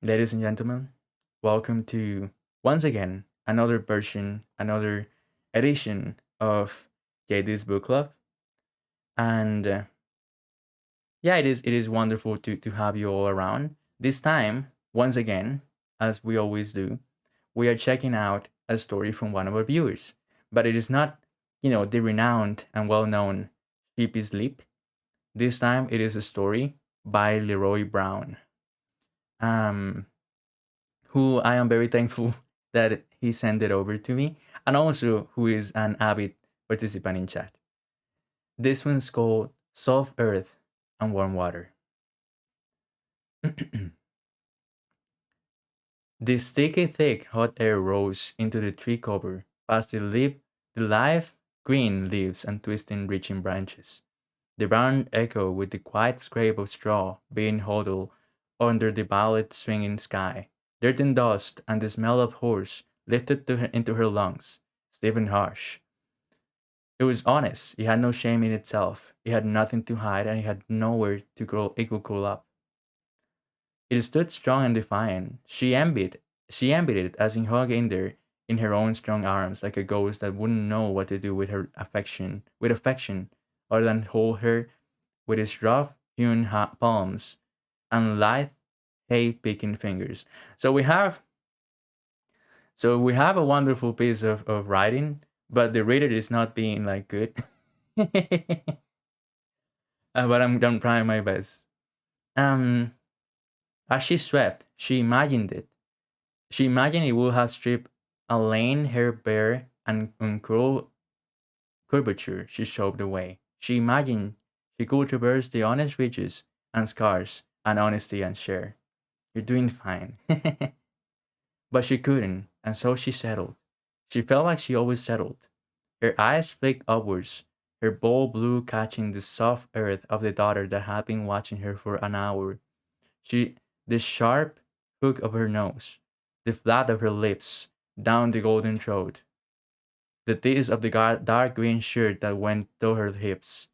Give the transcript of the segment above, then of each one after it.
Ladies and gentlemen, welcome to once again another edition of JD's Book Club. And yeah, it is wonderful to have you all around. This time, once again, as we always do, we are checking out a story from one of our viewers. But it is not, the renowned and well-known Sleepy Sleep. This time, it is a story by Leroy Brown. Um, who I am very thankful that he sent it over to me, and also who is an avid participant in chat. This one's called Soft Earth and Warm Water. The sticky, thick, hot air rose into the tree cover past the live green leaves and twisting, reaching branches. The barn echoed with the quiet scrape of straw being huddled under the violet swinging sky. Dirt and dust and the smell of horse lifted into her lungs, stiff and harsh. It was honest. It had no shame in itself. It had nothing to hide, and it had nowhere to grow. It could curl up. It stood strong and defiant. She envied it as it hung in there in her own strong arms, like a ghost that wouldn't know what to do with affection, other than hold her with his rough hewn palms and lithe hay picking fingers. So we have a wonderful piece of writing, but the reader is not being like good. But I'm trying my best. Um, as she swept, she imagined it. She imagined it would have stripped a lane hair bare and uncurled curvature she shoved away. She imagined she could traverse the honest ridges and scars and honesty and share. You're doing fine. But she couldn't, and so she settled. She felt like she always settled. Her eyes flicked upwards, her bold blue catching the soft earth of the daughter that had been watching her for an hour. She, the sharp hook of her nose, the flat of her lips, down the golden throat, the teeth of the dark green shirt that went to her hips,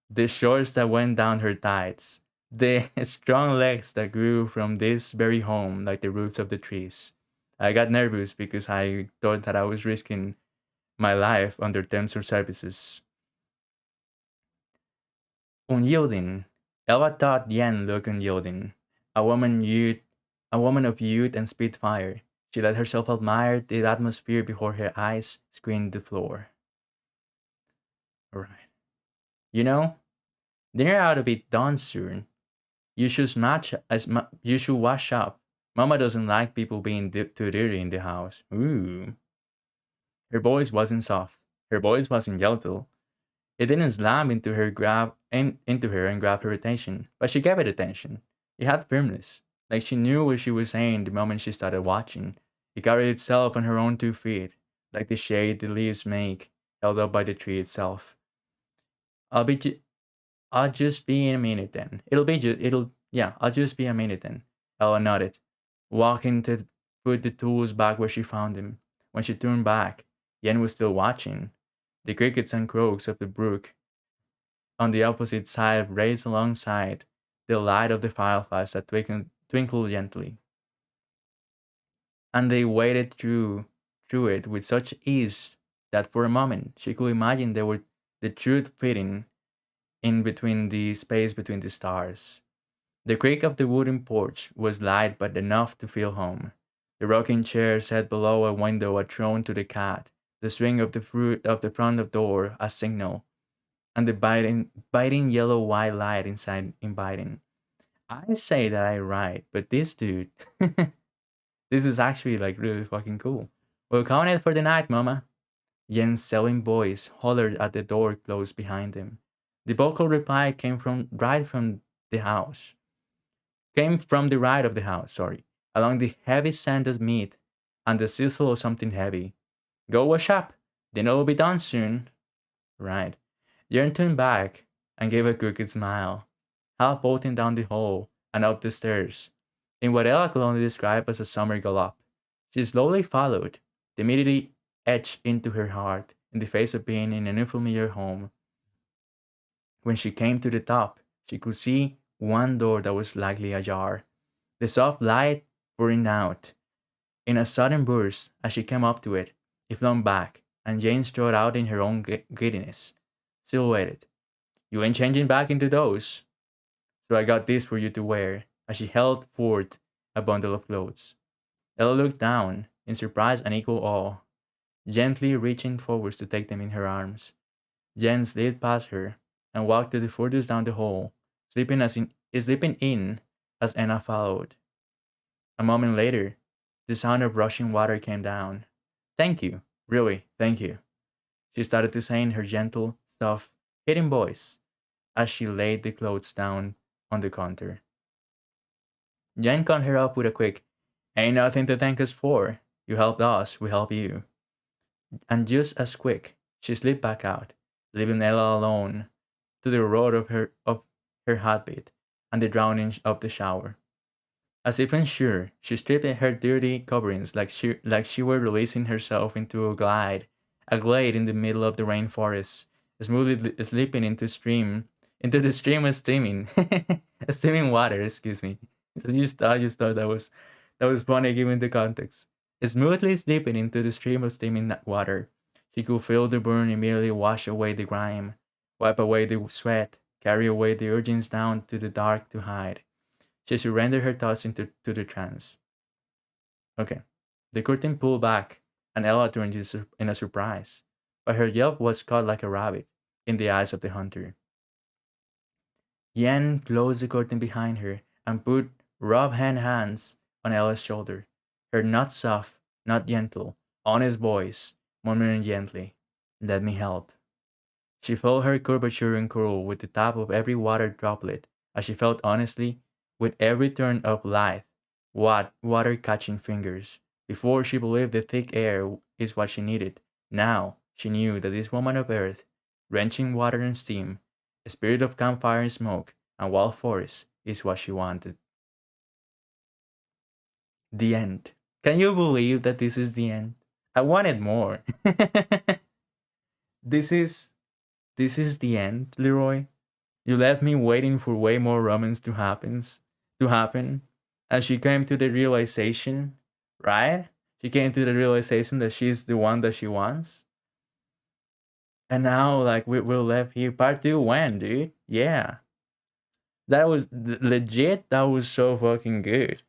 the shorts that went down her thighs, the strong legs that grew from this very home like the roots of the trees. I got nervous because I thought that I was risking my life under terms or services. Unyielding. Elva thought Yen looked unyielding. A woman youth, a woman of youth and spitfire. She let herself admire the atmosphere before her eyes screened the floor. All right. You know, dinner ought to be done soon. You should wash up. Mama doesn't like people being too dirty in the house. Ooh. Her voice wasn't soft. Her voice wasn't gentle. It didn't slam into her and grab her attention, but she gave it attention. It had firmness, like she knew what she was saying the moment she started watching. It carried itself on her own 2 feet, like the shade the leaves make, held up by the tree itself. I'll be, ju- I'll just be in a minute then. I'll just be a minute then. Ella nodded, walking to put the tools back where she found them. When she turned back, Yen was still watching. The crickets and croaks of the brook on the opposite side raced alongside the light of the fireflies that twinkled gently, and they waded through it with such ease that for a moment she could imagine they were the truth fitting in between the space between the stars. The creak of the wooden porch was light but enough to feel home. The rocking chair set below a window a throne to the cat, the swing of the fruit of the front door a signal, and the biting yellow white light inside inviting. I say that I write, but this dude, this is actually like really fucking cool. We're calling it for the night, mama. Yen's selling voice hollered at the door closed behind him. The vocal reply came from the right of the house, sorry, along the heavy scent of meat and the sizzle of something heavy. Go wash up. Dinner will be done soon. Right. Jern turned back and gave a crooked smile, half bolting down the hall and up the stairs, in what Ella could only describe as a summer gallop. She slowly followed, timidity etched into her heart in the face of being in an unfamiliar home. When she came to the top, she could see one door that was slightly ajar. The soft light pouring out. In a sudden burst, as she came up to it, it flung back, and Jane strode out in her own giddiness, silhouetted. You ain't changing back into those, so I got this for you to wear, as she held forth a bundle of clothes. Ella looked down, in surprise and equal awe, gently reaching forwards to take them in her arms. Jen slid past her and walked to the furthest down the hall, slipping in as Anna followed. A moment later, the sound of rushing water came down. Thank you, really, thank you, she started to say in her gentle, soft, hitting voice as she laid the clothes down on the counter. Jen caught her up with a quick, ain't nothing to thank us for. You helped us, we help you. And just as quick, she slipped back out, leaving Ella alone to the roar of her heartbeat and the drowning of the shower. As if unsure, she stripped her dirty coverings like she were releasing herself into a glade in the middle of the rainforest, smoothly slipping into the stream of steaming, steaming water. Excuse me. I just thought that was funny given the context. Smoothly slipping into the stream of steaming water, she could feel the burn immediately wash away the grime, wipe away the sweat, carry away the urgings down to the dark to hide. She surrendered her thoughts into to the trance. Okay. The curtain pulled back, and Ella turned in a surprise, but her yelp was caught like a rabbit in the eyes of the hunter. Yen closed the curtain behind her and put rough hands on Ella's shoulder. Her not soft, not gentle, honest voice murmuring gently, "Let me help." She felt her curvature uncurl with the tap of every water droplet as she felt honestly with every turn of lithe, water catching fingers. Before she believed the thick air is what she needed. Now she knew that this woman of earth, drenching water and steam, a spirit of campfire and smoke, and wild forest is what she wanted. The end. Can you believe that this is the end? I wanted more. this is this is the end, Leroy. You left me waiting for way more romance to happen. And she came to the realization, right? She came to the realization that she's the one that she wants. And now, like, we're left here. Part two, when, dude? Yeah. That was legit. That was so fucking good.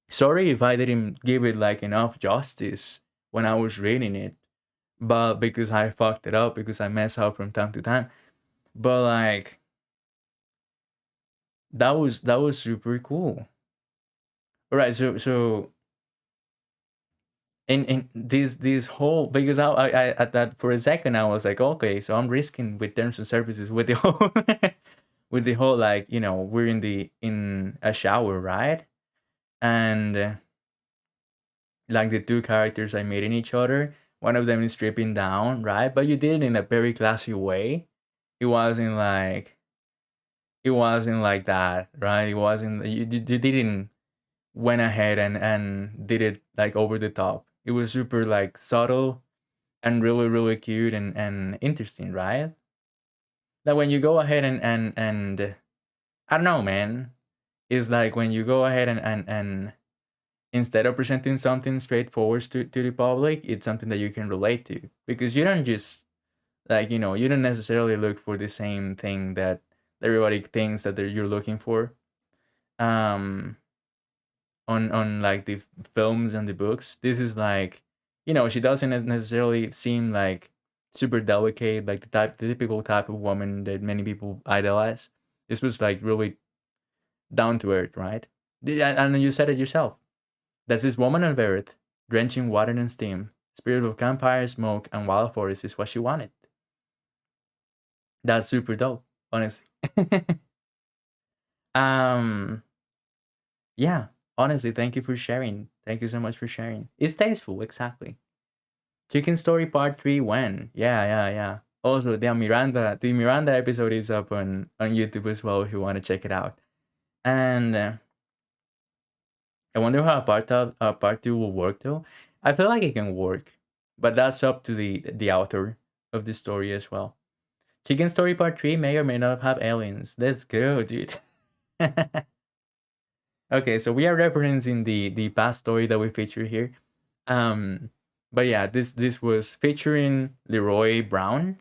Sorry if I didn't give it, like, enough justice when I was reading it. But because I fucked it up, because I mess up from time to time. But, like, that was super cool. All right, so in this whole, because I at that for a second I was like, okay, so I'm risking with terms and services with the whole with the whole, like, we're in a shower, right? And like the two characters are meeting each other, one of them is stripping down, right? But you did it in a very classy way. It wasn't like it wasn't like that, right? It wasn't you didn't went ahead and did it like over the top. It was super like subtle and really really cute and interesting, right? Like when you go ahead and I don't know, man. It's like when you go ahead and instead of presenting something straightforward to the public, it's something that you can relate to, because you don't just like you don't necessarily look for the same thing that everybody thinks that you're looking for. Um, on like the films and the books. This is like, she doesn't necessarily seem like super delicate, like the typical type of woman that many people idolize. This was like really down to earth, right? And you said it yourself. That's this woman of earth, drenching water and steam, spirit of campfire, smoke, and wild forest is what she wanted. That's super dope, honestly. um, yeah, honestly, thank you for sharing. Thank you so much for sharing. It's tasteful, exactly. Chicken Story Part 3 when? Yeah, yeah, yeah. Also, the Miranda episode is up on YouTube as well if you want to check it out. And I wonder how part 2 will work though. I feel like it can work, but that's up to the author of the story as well. Chicken Story Part 3 may or may not have aliens. Let's go, dude. Okay, so we are referencing the past story that we feature here. Um, but yeah, this was featuring Leroy Brown,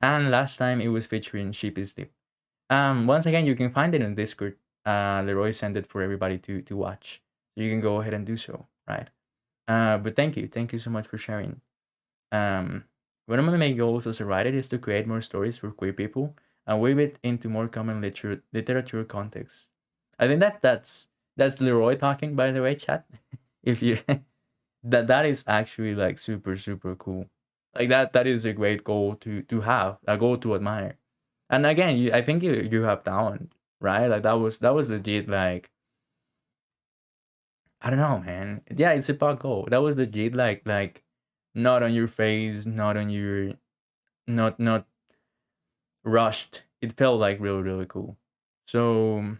and last time it was featuring Sheepy Sleep. Once again, you can find it in Discord. Leroy sent it for everybody to watch, so you can go ahead and do so, right? But thank you so much for sharing. Um, One of my main goals as a writer is to create more stories for queer people and weave it into more common literature contexts. I think that's Leroy talking, by the way, chat. If you that is actually like super cool. Like that is a great goal to have, a goal to admire. And again, I think you have talent, right? Like that was legit. Like I don't know, man. Yeah, it's a pot goal. That was legit. Like not on your face, not on your not rushed. It felt like really cool. So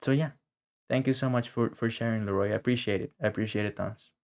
so yeah, thank you so much for sharing, Leroy. I appreciate it. I appreciate it, tons.